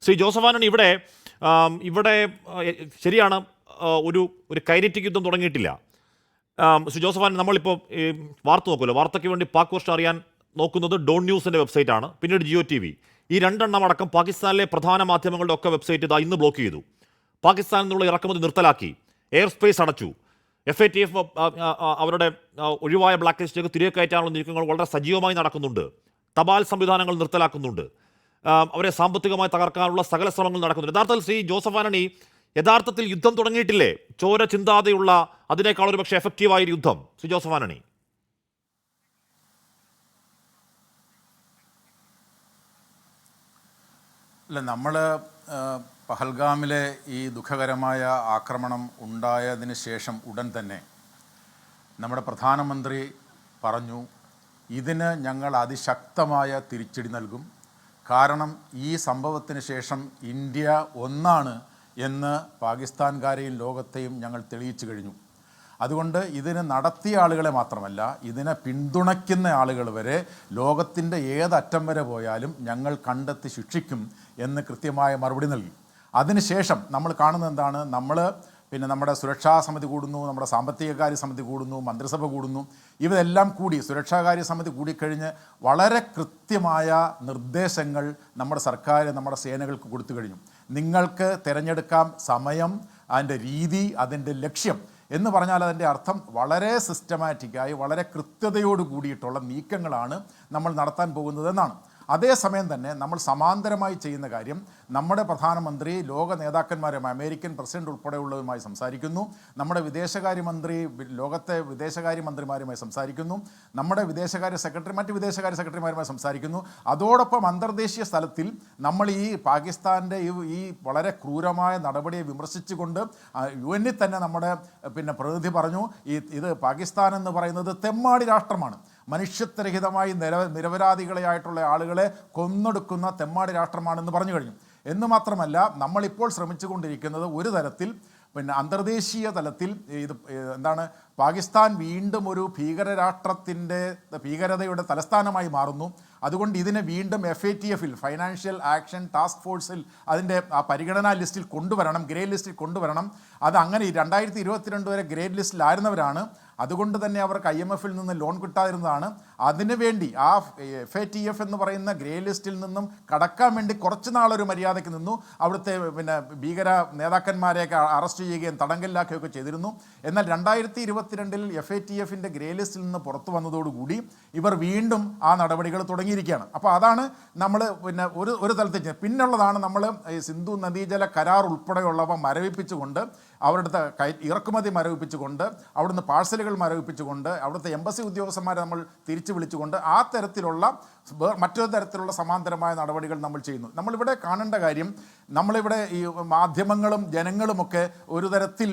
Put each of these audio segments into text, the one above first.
Shri Joseph Antony, ഇവിടെ ഇവിടെ ശരിയാണ്, ഒരു ഒരു കൈനറ്റിക് യുദ്ധം തുടങ്ങിയിട്ടില്ല. ശ്രീ ജോസഫ് ആന്റണി, നമ്മളിപ്പോൾ വാർത്ത നോക്കുമല്ലോ, വാർത്തയ്ക്ക് വേണ്ടി പാക് വർഷം അറിയാൻ നോക്കുന്നത് ഡോൺ ന്യൂസിൻ്റെ വെബ്സൈറ്റാണ്, പിന്നീട് ജിയോ TV. ഈ രണ്ടെണ്ണം അടക്കം പാകിസ്ഥാനിലെ പ്രധാന മാധ്യമങ്ങളുടെ ഒക്കെ വെബ്സൈറ്റ് ഇതാ ഇന്ന് ബ്ലോക്ക് ചെയ്തു. പാകിസ്ഥാനിൽ നിന്നുള്ള ഇറക്കുമതി നിർത്തലാക്കി, എയർ സ്പേസ് അടച്ചു. FATF അവരുടെ ഒഴിവായ ബ്ലാക്ക് ലിസ്റ്റിലേക്ക് തിരികെ കയറ്റാനുള്ള നീക്കങ്ങൾ വളരെ സജീവമായി നടക്കുന്നുണ്ട്. തപാൽ സംവിധാനങ്ങൾ നിർത്തലാക്കുന്നുണ്ട്. അവരെ സാമ്പത്തികമായി തകർക്കാനുള്ള സകല ശ്രമങ്ങൾ നടക്കുന്നുണ്ട്. യഥാർത്ഥത്തിൽ ശ്രീ ജോസഫ് ആന്റണി, യഥാർത്ഥത്തിൽ യുദ്ധം തുടങ്ങിയിട്ടില്ലേ? ചോര ചിന്താതെയുള്ള അതിനേക്കാൾ ഒരു പക്ഷേ എഫക്റ്റീവായ യുദ്ധം, ശ്രീ ജോസഫ് ആന്റണി. അല്ല, നമ്മൾ പഹൽഗാമിലെ ഈ ദുഃഖകരമായ ആക്രമണം ഉണ്ടായതിന് ശേഷം ഉടൻ തന്നെ നമ്മുടെ പ്രധാനമന്ത്രി പറഞ്ഞു, ഇതിന് ഞങ്ങൾ അതിശക്തമായ തിരിച്ചടി നൽകും. കാരണം ഈ സംഭവത്തിന് ശേഷം ഇന്ത്യ ഒന്നാണ് എന്ന് പാകിസ്ഥാൻകാരെയും ലോകത്തെയും ഞങ്ങൾ തെളിയിച്ചു കഴിഞ്ഞു. അതുകൊണ്ട് ഇതിന് നടത്തിയ ആളുകളെ മാത്രമല്ല, ഇതിനെ പിന്തുണയ്ക്കുന്ന ആളുകൾ വരെ ലോകത്തിൻ്റെ ഏതറ്റം വരെ പോയാലും ഞങ്ങൾ കണ്ടെത്തി ശിക്ഷിക്കും എന്ന് കൃത്യമായ മറുപടി നൽകി. അതിനുശേഷം നമ്മൾ കാണുന്നത് എന്താണ്? നമ്മുടെ സുരക്ഷാ സമിതി കൂടുന്നു, നമ്മുടെ സാമ്പത്തികകാര്യ സമിതി കൂടുന്നു, മന്ത്രിസഭ കൂടുന്നു. ഇവരെല്ലാം കൂടി സുരക്ഷാകാര്യ സമിതി കൂടിക്കഴിഞ്ഞ് വളരെ കൃത്യമായ നിർദ്ദേശങ്ങൾ നമ്മുടെ സർക്കാർ, നമ്മുടെ സേനകൾക്ക് കൊടുത്തു കഴിഞ്ഞു. നിങ്ങൾക്ക് തിരഞ്ഞെടുക്കാം സമയം, അതിൻ്റെ രീതി, അതിൻ്റെ ലക്ഷ്യം എന്ന് പറഞ്ഞാൽ അതിൻ്റെ അർത്ഥം വളരെ സിസ്റ്റമാറ്റിക്കായി വളരെ കൃത്യതയോട് കൂടിയിട്ടുള്ള നീക്കങ്ങളാണ് നമ്മൾ നടത്താൻ പോകുന്നതെന്നാണ്. അതേസമയം തന്നെ നമ്മൾ സമാന്തരമായി ചെയ്യുന്ന കാര്യം, നമ്മുടെ പ്രധാനമന്ത്രി ലോക നേതാക്കന്മാരുമായി, അമേരിക്കൻ പ്രസിഡന്റ് ഉൾപ്പെടെയുള്ളവരുമായി സംസാരിക്കുന്നു. നമ്മുടെ വിദേശകാര്യമന്ത്രി ലോകത്തെ വിദേശകാര്യമന്ത്രിമാരുമായി സംസാരിക്കുന്നു. നമ്മുടെ മറ്റ് വിദേശകാര്യ സെക്രട്ടറിമാരുമായി സംസാരിക്കുന്നു. അതോടൊപ്പം അന്തർദേശീയ തലത്തിൽ നമ്മൾ ഈ പാകിസ്ഥാൻ്റെ ഈ വളരെ ക്രൂരമായ നടപടിയെ വിമർശിച്ചുകൊണ്ട് UN തന്നെ നമ്മുടെ പ്രതിനിധി പറഞ്ഞു, ഇത് പാകിസ്ഥാൻ എന്ന് പറയുന്നത് തെമ്മാടി രാഷ്ട്രമാണ്, മനുഷ്യത്വരഹിതമായി നിരപരാധികളായിട്ടുള്ള ആളുകളെ കൊന്നൊടുക്കുന്ന തെമ്മാടി രാഷ്ട്രമാണെന്ന് പറഞ്ഞു കഴിഞ്ഞു. എന്ന് മാത്രമല്ല, നമ്മളിപ്പോൾ ശ്രമിച്ചുകൊണ്ടിരിക്കുന്നത് ഒരു തരത്തിൽ അന്തർദേശീയ തലത്തിൽ പാകിസ്ഥാൻ വീണ്ടും ഒരു ഭീകരതയുടെ തലസ്ഥാനമായി മാറുന്നു. അതുകൊണ്ട് ഇതിനെ വീണ്ടും FATF-ൽ, ഫൈനാൻഷ്യൽ ആക്ഷൻ ടാസ്ക് ഫോഴ്സിൽ അതിൻ്റെ പരിഗണനാ ലിസ്റ്റിൽ കൊണ്ടുവരണം, ഗ്രേ ലിസ്റ്റിൽ കൊണ്ടുവരണം. അത് അങ്ങനെ 2022 വരെ ഗ്രേ ലിസ്റ്റിലായിരുന്നവരാണ്. അതുകൊണ്ട് തന്നെ അവർക്ക് IMF-ൽ നിന്ന് ലോൺ കിട്ടാതിരുന്നതാണ്. അതിനുവേണ്ടി ആ FATF എന്ന് പറയുന്ന ഗ്രേ ലിസ്റ്റിൽ നിന്നും കടക്കാൻ വേണ്ടി കുറച്ച് നാളൊരു മര്യാദയ്ക്ക് നിന്നു. അവിടുത്തെ ഭീകര നേതാക്കന്മാരെയൊക്കെ അറസ്റ്റ് ചെയ്യുകയും തടങ്കലിലാക്കുകയൊക്കെ ചെയ്തിരുന്നു. എന്നാൽ 2022-ൽ FATF-ന്റെ ഗ്രേ ലിസ്റ്റിൽ നിന്ന് പുറത്തു വന്നതോടുകൂടി ഇവർ വീണ്ടും ആ നടപടികൾ തുടങ്ങിയിരിക്കുകയാണ്. അപ്പോൾ അതാണ് നമ്മൾ ഒരു തലത്തിൽ പിന്നുള്ളതാണ് നമ്മൾ സിന്ധു നദീജല കരാർ ഉൾപ്പെടെയുള്ളവ മരവിപ്പിച്ചുകൊണ്ട്, അവരുടെ ഇറക്കുമതി മരവിപ്പിച്ചുകൊണ്ട്, അവിടുന്ന് പാഴ്സലുകൾ മരവിപ്പിച്ചുകൊണ്ട്, അവിടുത്തെ എംബസി ഉദ്യോഗസ്ഥന്മാരെ നമ്മൾ തിരിച്ചു വിളിച്ചുകൊണ്ട് ആ തരത്തിലുള്ള മറ്റൊരു തരത്തിലുള്ള സമാന്തരമായ നടപടികൾ നമ്മൾ ചെയ്യുന്നു. നമ്മളിവിടെ കാണേണ്ട കാര്യം, നമ്മളിവിടെ ഈ മാധ്യമങ്ങളും ജനങ്ങളുമൊക്കെ ഒരു തരത്തിൽ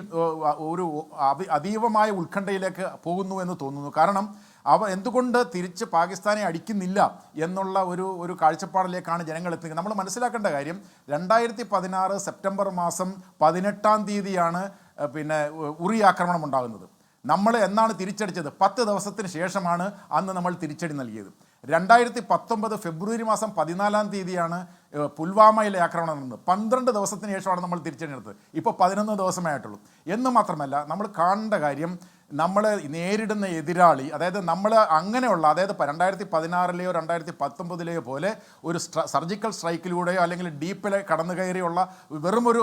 ഒരു അതീവമായ ഉത്കണ്ഠയിലേക്ക് പോകുന്നു എന്ന് തോന്നുന്നു. കാരണം എന്തുകൊണ്ട് തിരിച്ച് പാകിസ്ഥാനെ അടിക്കുന്നില്ല എന്നുള്ള ഒരു കാഴ്ചപ്പാടിലേക്കാണ് ജനങ്ങൾ എത്തുന്നത്. നമ്മൾ മനസ്സിലാക്കേണ്ട കാര്യം, 2016 സെപ്റ്റംബർ മാസം 18-ാം തീയതിയാണ് ഉറി ആക്രമണം ഉണ്ടാകുന്നത്. നമ്മൾ എന്നാണ് തിരിച്ചടിച്ചത്? 10 ദിവസത്തിന് ശേഷമാണ് അന്ന് നമ്മൾ തിരിച്ചടി നൽകിയത്. 2019 ഫെബ്രുവരി മാസം 14-ാം തീയതിയാണ് പുൽവാമയിലെ ആക്രമണം നടന്നത്. 12 ദിവസത്തിന് ശേഷമാണ് നമ്മൾ തിരിച്ചടി നടത്തുന്നത്. ഇപ്പോൾ 11 ദിവസമേ ആയിട്ടുള്ളൂ. എന്ന് മാത്രമല്ല, നമ്മൾ കാണേണ്ട കാര്യം, നമ്മൾ നേരിടുന്ന എതിരാളി, അതായത് നമ്മൾ അങ്ങനെയുള്ള, അതായത് 2016-ലെയോ 2019-ലെയോ പോലെ ഒരു സർജിക്കൽ സ്ട്രൈക്കിലൂടെയോ അല്ലെങ്കിൽ ഡീപ്പിലെ കടന്നു കയറിയുള്ള വെറുമൊരു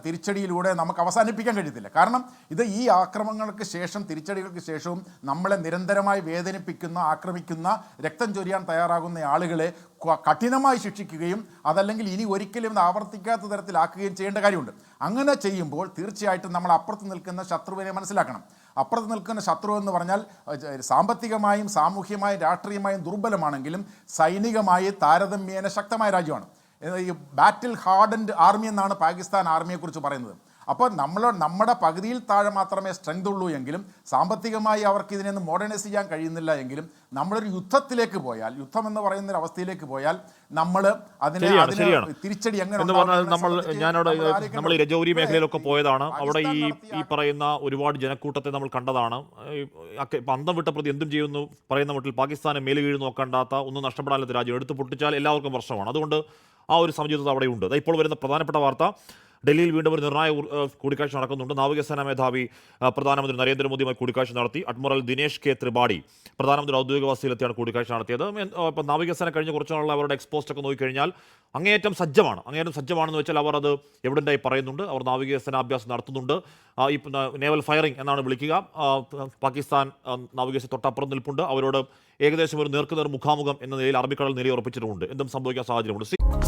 തിരിച്ചടിയിലൂടെ നമുക്ക് അവസാനിപ്പിക്കാൻ കഴിയത്തില്ല. കാരണം ഇത് ഈ ആക്രമണങ്ങൾക്ക് ശേഷം, തിരിച്ചടികൾക്ക് ശേഷവും നമ്മളെ നിരന്തരമായി വേദനിപ്പിക്കുന്ന, ആക്രമിക്കുന്ന, രക്തം ചൊരിയാൻ തയ്യാറാകുന്ന ആളുകളെ കഠിനമായി ശിക്ഷിക്കുകയും അതല്ലെങ്കിൽ ഇനി ഒരിക്കലും ഇത് ആവർത്തിക്കാത്ത തരത്തിലാക്കുകയും ചെയ്യേണ്ട കാര്യമുണ്ട്. അങ്ങനെ ചെയ്യുമ്പോൾ തീർച്ചയായിട്ടും നമ്മൾ അപ്പുറത്ത് നിൽക്കുന്ന ശത്രുവിനെ മനസ്സിലാക്കണം. അപ്പുറത്ത് നിൽക്കുന്ന ശത്രു എന്ന് പറഞ്ഞാൽ സാമ്പത്തികമായും സാമൂഹ്യമായും രാഷ്ട്രീയമായും ദുർബലമാണെങ്കിലും സൈനികമായി താരതമ്യേന ശക്തമായ രാജ്യമാണ്. ഈ ബാറ്റിൽ ഹാർഡൻഡ് ആർമി എന്നാണ് പാകിസ്ഥാൻ ആർമിയെക്കുറിച്ച് പറയുന്നത്. അപ്പോൾ നമ്മുടെ പകുതിയിൽ താഴെ മാത്രമേ സ്ട്രെങ്ത് ഉള്ളൂ എങ്കിലും സാമ്പത്തികമായി അവർക്ക് ഇതിനെ മോഡേണൈസ് ചെയ്യാൻ കഴിയുന്നില്ല എങ്കിലും നമ്മളൊരു യുദ്ധത്തിലേക്ക് പോയാൽ, യുദ്ധം എന്ന് പറയുന്ന ഒരു അവസ്ഥയിലേക്ക് പോയാൽ നമ്മൾ അതിനെ തിരിച്ചടി എങ്ങനെ എന്ന് പറഞ്ഞാൽ നമ്മൾ ഈ രജൗരി മേഖലയിലൊക്കെ പോയതാണ്. അവിടെ ഈ പറയുന്ന ഒരുപാട് ജനക്കൂട്ടത്തെ നമ്മൾ കണ്ടതാണ്. അന്തം വിട്ട പ്രതി എന്തും ചെയ്യുന്നു പറയുന്ന മട്ടിൽ പാകിസ്ഥാനെ മേലുകീഴ് നോക്കണ്ടാത്ത, ഒന്നും നഷ്ടപ്പെടാത്ത രാജ്യം എടുത്തു പൊട്ടിച്ചാൽ എല്ലാവർക്കും പ്രശ്നമാണ്. അതുകൊണ്ട് ആ ഒരു സമചിതത അവിടെയുണ്ട്. ഇപ്പോൾ വരുന്ന പ്രധാനപ്പെട്ട വാർത്ത, ഡൽഹിയിൽ വീണ്ടും ഒരു നിർണായക കൂടിക്കാഴ്ച നടക്കുന്നുണ്ട്. നാവികസേനാ മേധാവി പ്രധാനമന്ത്രി നരേന്ദ്രമോദിയുമായി കൂടിക്കാഴ്ച നടത്തി. അഡ്മിറൽ ദിനേഷ് കെ ത്രിപാഠി പ്രധാനമന്ത്രി ഔദ്യോഗിക വസതിയിലെത്തിയാണ് കൂടിക്കാഴ്ച നടത്തിയത്. ഇപ്പോൾ നാവികസേന കഴിഞ്ഞ കുറച്ച് നാളുള്ള അവരുടെ എക്സ്പോസ്റ്റ് ഒക്കെ നോക്കിക്കഴിഞ്ഞാൽ അങ്ങേയറ്റം സജ്ജമാണെന്ന് വെച്ചാൽ അവർ അത് എവിടെയായി പറയുന്നുണ്ട്. അവർ നാവികസേന അഭ്യാസം നടത്തുന്നുണ്ട്. ഈ നേവൽ ഫയറിംഗ് എന്നാണ് വിളിക്കുക. പാകിസ്ഥാൻ നാവികസേന തൊട്ടപ്പുറം നിൽപ്പുണ്ട്. അവരോട് ഏകദേശം ഒരു നേർക്കുനേർ മുഖാമുഖം എന്ന നിലയിൽ അറബിക്കടൽ നിലയുറപ്പിച്ചിട്ടുമുണ്ട്. എന്തും സംഭവിക്കാൻ സാഹചര്യമുണ്ട്.